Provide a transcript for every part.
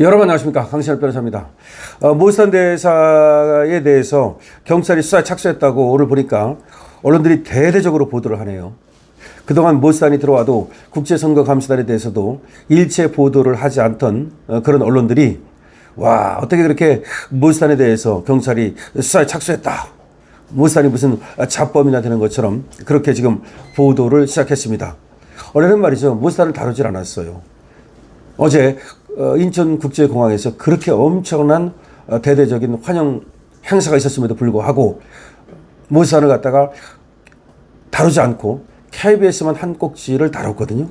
여러분 안녕하십니까, 강신할 변호사입니다. 모스탄 대사에 대해서 경찰이 수사에 착수했다고 오늘 보니까 언론들이 대대적으로 보도를 하네요. 그동안 모스탄이 들어와도 국제선거감시단에 대해서도 일체 보도를 하지 않던 그런 언론들이 와, 어떻게 그렇게 모스탄에 대해서 경찰이 수사에 착수했다, 모스탄이 무슨 잡범이나 되는 것처럼 그렇게 지금 보도를 시작했습니다. 원래는 말이죠, 모스탄을 다루질 않았어요. 어제 인천국제공항에서 그렇게 엄청난 대대적인 환영 행사가 있었음에도 불구하고 모스탄을 갖다가 다루지 않고 KBS만 한 꼭지를 다뤘거든요.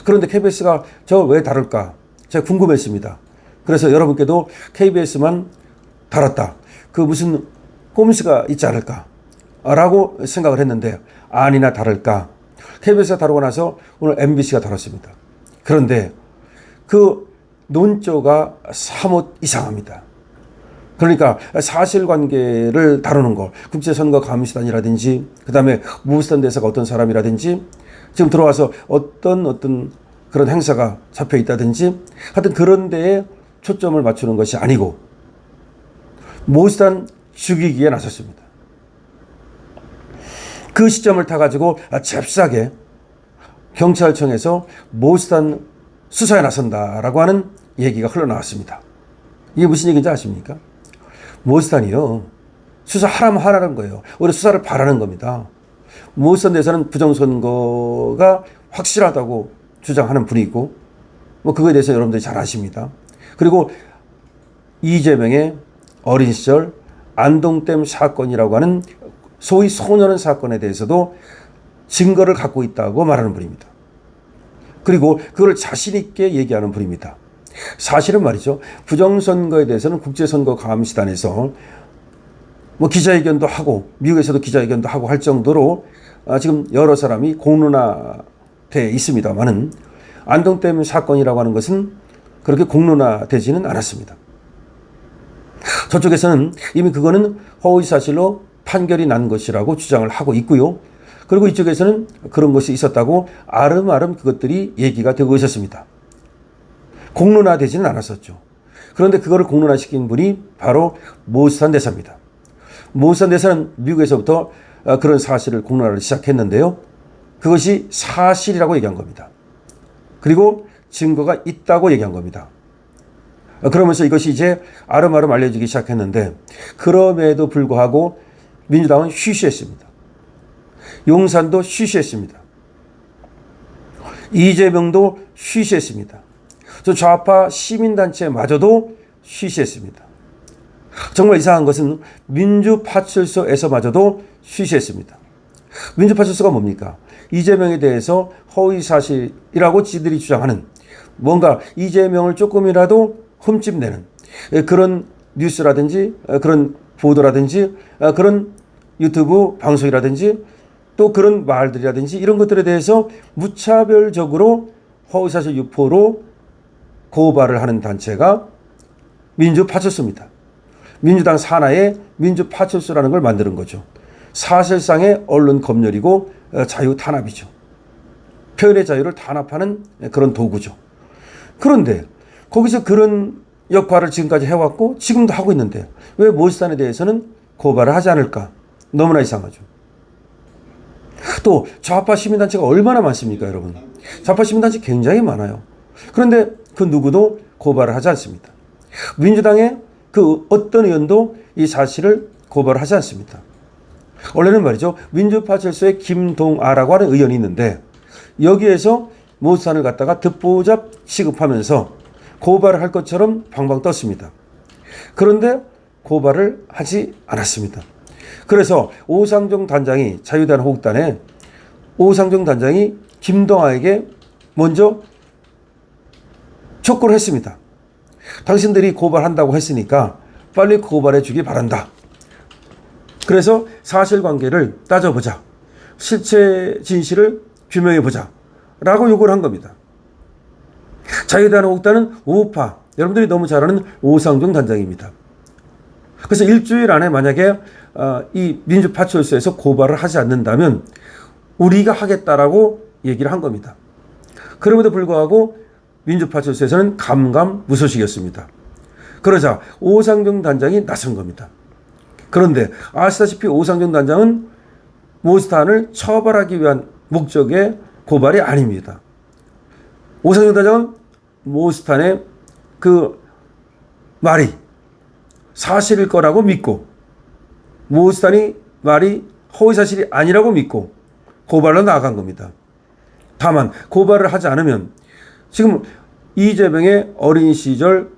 그런데 KBS가 저걸 왜 다룰까 제가 궁금했습니다. 그래서 여러분께도 KBS만 다뤘다, 그 무슨 꼼수가 있지 않을까 라고 생각을 했는데 아니나 다를까 KBS가 다루고 나서 오늘 MBC가 다뤘습니다. 그런데 그 논조가 사뭇 이상합니다. 그러니까 사실관계를 다루는 것, 국제선거감시단이라든지 그 다음에 모스탄 대사가 어떤 사람이라든지 지금 들어와서 어떤 그런 행사가 잡혀 있다든지 하여튼 그런 데에 초점을 맞추는 것이 아니고 모스탄 죽이기에 나섰습니다. 그 시점을 타가지고 잽싸게 경찰청에서 모스탄 수사에 나선다라고 하는 얘기가 흘러나왔습니다. 이게 무슨 얘기인지 아십니까? 모스탄이요, 수사하라면 하라는 거예요. 오히려 수사를 바라는 겁니다. 모스탄 대사는 부정선거가 확실하다고 주장하는 분이고 뭐 그거에 대해서 여러분들이 잘 아십니다. 그리고 이재명의 어린 시절 안동댐 사건이라고 하는 소위 소년원 사건에 대해서도 증거를 갖고 있다고 말하는 분입니다. 그리고 그걸 자신 있게 얘기하는 분입니다. 사실은 말이죠, 부정선거에 대해서는 국제선거감시단에서 뭐 기자회견도 하고 미국에서도 기자회견도 하고 할 정도로 지금 여러 사람이 공론화되어 있습니다만은 안동댐 사건이라고 하는 것은 그렇게 공론화되지는 않았습니다. 저쪽에서는 이미 그거는 허위사실로 판결이 난 것이라고 주장을 하고 있고요. 그리고 이쪽에서는 그런 것이 있었다고 아름아름 그것들이 얘기가 되고 있었습니다. 공론화되지는 않았었죠. 그런데 그거를 공론화시킨 분이 바로 모스탄 대사입니다. 모스탄 대사는 미국에서부터 그런 사실을 공론화를 시작했는데요. 그것이 사실이라고 얘기한 겁니다. 그리고 증거가 있다고 얘기한 겁니다. 그러면서 이것이 이제 아름아름 알려지기 시작했는데 그럼에도 불구하고 민주당은 쉬쉬했습니다. 용산도 쉬쉬했습니다. 이재명도 쉬쉬했습니다. 저 좌파 시민단체마저도 쉬쉬했습니다. 정말 이상한 것은 민주파출소에서마저도 쉬쉬했습니다. 민주파출소가 뭡니까? 이재명에 대해서 허위사실이라고 지들이 주장하는 뭔가 이재명을 조금이라도 흠집내는 그런 뉴스라든지 그런 보도라든지 그런 유튜브 방송이라든지 또 그런 말들이라든지 이런 것들에 대해서 무차별적으로 허위사실 유포로 고발을 하는 단체가 민주파출소입니다. 민주당 산하에 민주파출소라는 걸 만드는 거죠. 사실상의 언론 검열이고 자유 탄압이죠. 표현의 자유를 탄압하는 그런 도구죠. 그런데 거기서 그런 역할을 지금까지 해왔고 지금도 하고 있는데 왜 모스탄에 대해서는 고발을 하지 않을까? 너무나 이상하죠. 또 좌파 시민단체가 얼마나 많습니까, 여러분? 좌파 시민단체 굉장히 많아요. 그런데 그 누구도 고발을 하지 않습니다. 민주당의 그 어떤 의원도 이 사실을 고발을 하지 않습니다. 원래는 말이죠, 민주파출소의 김동아라고 하는 의원이 있는데 여기에서 모스탄을 갖다가 듣보잡 취급하면서 고발을 할 것처럼 방방 떴습니다. 그런데 고발을 하지 않았습니다. 그래서 오상정 단장이 자유대한 호국단에 오상정 단장이 김동아에게 먼저 촉구를 했습니다. 당신들이 고발한다고 했으니까 빨리 고발해 주기 바란다. 그래서 사실관계를 따져보자. 실체 진실을 규명해보자. 라고 요구를 한 겁니다. 자유대한 호국단은 우파, 여러분들이 너무 잘 아는 오상정 단장입니다. 그래서 일주일 안에 만약에 이 민주파출소에서 고발을 하지 않는다면 우리가 하겠다라고 얘기를 한 겁니다. 그럼에도 불구하고 민주파출소에서는 감감무소식이었습니다. 그러자 오상정 단장이 나선 겁니다. 그런데 아시다시피 오상정 단장은 모스탄을 처벌하기 위한 목적의 고발이 아닙니다. 오상정 단장은 모스탄의 그 말이 사실일 거라고 믿고 모스탄이 말이 허위사실이 아니라고 믿고 고발로 나아간 겁니다. 다만 고발을 하지 않으면 지금 이재명의 어린 시절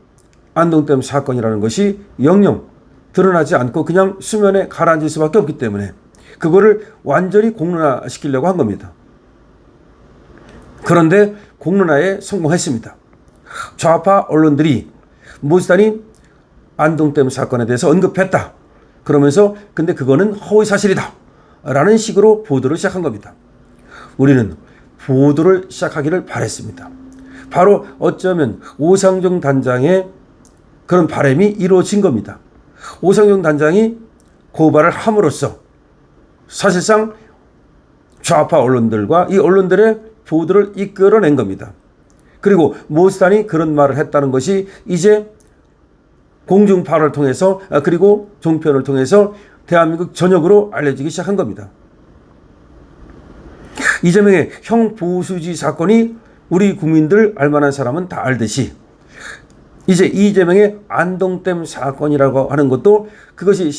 안동댐 사건이라는 것이 영영 드러나지 않고 그냥 수면에 가라앉을 수밖에 없기 때문에 그거를 완전히 공론화시키려고 한 겁니다. 그런데 공론화에 성공했습니다. 좌파 언론들이 모스탄이 안동댐 사건에 대해서 언급했다. 그러면서 근데 그거는 허위사실이다. 라는 식으로 보도를 시작한 겁니다. 우리는 보도를 시작하기를 바랬습니다. 바로 어쩌면 오상정 단장의 그런 바람이 이루어진 겁니다. 오상정 단장이 고발을 함으로써 사실상 좌파 언론들과 이 언론들의 보도를 이끌어낸 겁니다. 그리고 모스탄이 그런 말을 했다는 것이 이제 공중파를 통해서 그리고 종편을 통해서 대한민국 전역으로 알려지기 시작한 겁니다. 이재명의 형보수지 사건이 우리 국민들 알만한 사람은 다 알듯이 이제 이재명의 안동댐 사건이라고 하는 것도 그것이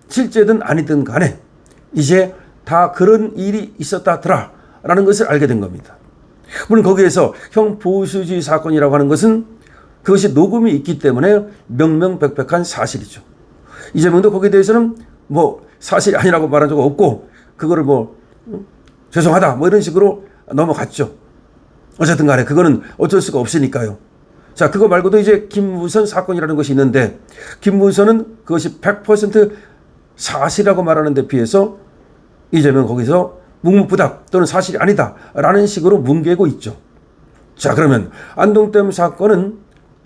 실제든 아니든 간에 이제 다 그런 일이 있었다더라 라는 것을 알게 된 겁니다. 물론 거기에서 형보수지 사건이라고 하는 것은 그것이 녹음이 있기 때문에 명명백백한 사실이죠. 이재명도 거기에 대해서는 뭐 사실이 아니라고 말한 적 없고 그거를 뭐 죄송하다 뭐 이런 식으로 넘어갔죠. 어쨌든 간에 그거는 어쩔 수가 없으니까요. 자, 그거 말고도 이제 김무선 사건이라는 것이 있는데 김무선은 그것이 100% 사실이라고 말하는 데 비해서 이재명 거기서 묵묵부답 또는 사실이 아니다 라는 식으로 뭉개고 있죠. 자, 그러면 안동댐 사건은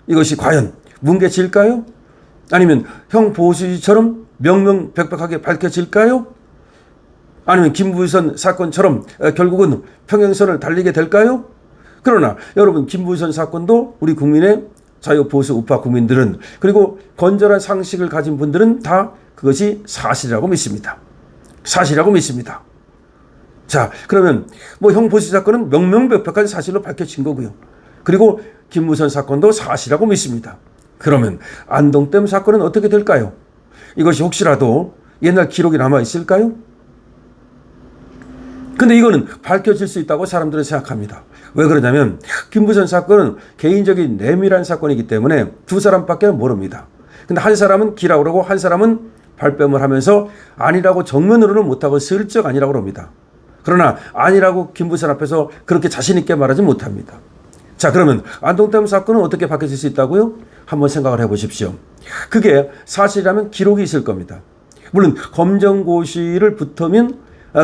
이것이 과연 뭉개질까요? 아니면 형보수지처럼 명명백백하게 밝혀질까요? 아니면 김무선 사건처럼 결국은 평행선을 달리게 될까요? 그러나 여러분 김무선 사건도 우리 국민의 자유보수 우파 국민들은 그리고 건전한 상식을 가진 분들은 다 그것이 사실이라고 믿습니다. 사실이라고 믿습니다. 자, 그러면 뭐 형보수 사건은 명명백백한 사실로 밝혀진 거고요. 그리고 김무선 사건도 사실이라고 믿습니다. 그러면 안동댐 사건은 어떻게 될까요? 이것이 혹시라도 옛날 기록이 남아 있을까요? 근데 이거는 밝혀질 수 있다고 사람들은 생각합니다. 왜 그러냐면 김무선 사건은 개인적인 내밀한 사건이기 때문에 두 사람밖에 모릅니다. 근데 한 사람은 기라고 그러고 한 사람은 발뺌을 하면서 아니라고 정면으로는 못하고 슬쩍 아니라고 합니다. 그러나 아니라고 김무선 앞에서 그렇게 자신 있게 말하지 못합니다. 자, 그러면 안동댐 사건은 어떻게 밝혀질 수 있다고요? 한번 생각을 해보십시오. 그게 사실이라면 기록이 있을 겁니다. 물론 검정고시를 붙으면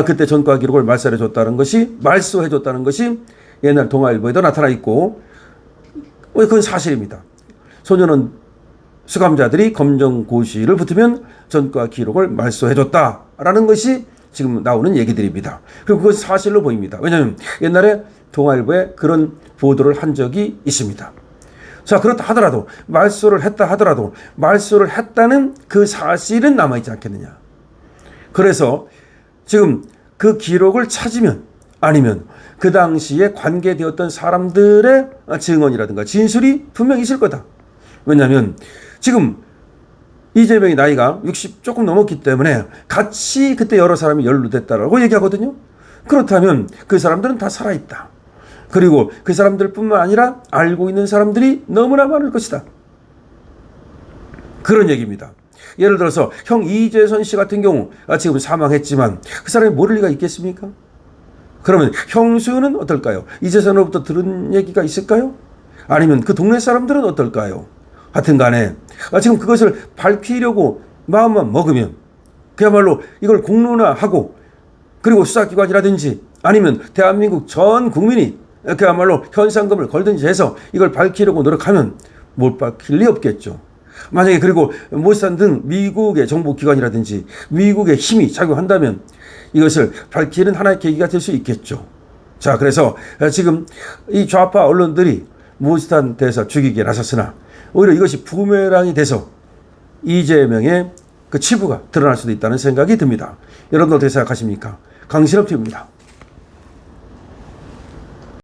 그때 전과 기록을 말살해줬다는 것이 말소해줬다는 것이 옛날 동아일보에도 나타나 있고 그건 사실입니다. 소년원 수감자들이 검정고시를 붙으면 전과 기록을 말소해줬다라는 것이 지금 나오는 얘기들입니다. 그리고 그것이 사실로 보입니다. 왜냐하면 옛날에 동아일보에 그런 보도를 한 적이 있습니다. 자, 그렇다 하더라도 말소를 했다 하더라도 말소를 했다는 그 사실은 남아있지 않겠느냐. 그래서 지금 그 기록을 찾으면 아니면 그 당시에 관계되었던 사람들의 증언이라든가 진술이 분명히 있을 거다. 왜냐하면 지금 이재명이 나이가 60 조금 넘었기 때문에 같이 그때 여러 사람이 연루됐다라고 얘기하거든요. 그렇다면 그 사람들은 다 살아있다. 그리고 그 사람들뿐만 아니라 알고 있는 사람들이 너무나 많을 것이다. 그런 얘기입니다. 예를 들어서 형 이재선 씨 같은 경우 지금 사망했지만 그 사람이 모를 리가 있겠습니까? 그러면 형수는 어떨까요? 이재선으로부터 들은 얘기가 있을까요? 아니면 그 동네 사람들은 어떨까요? 하여튼 간에 지금 그것을 밝히려고 마음만 먹으면 그야말로 이걸 공론화하고 그리고 수사기관이라든지 아니면 대한민국 전 국민이 그야말로 현상금을 걸든지 해서 이걸 밝히려고 노력하면 못 밝힐 리 없겠죠. 만약에 그리고 모사드 등 미국의 정보기관이라든지 미국의 힘이 작용한다면 이것을 밝히는 하나의 계기가 될 수 있겠죠. 자, 그래서 지금 이 좌파 언론들이 모스탄 대사 죽이기에 나섰으나 오히려 이것이 부메랑이 돼서 이재명의 그 치부가 드러날 수도 있다는 생각이 듭니다. 여러분들 어떻게 생각하십니까? 강신업 TV입니다.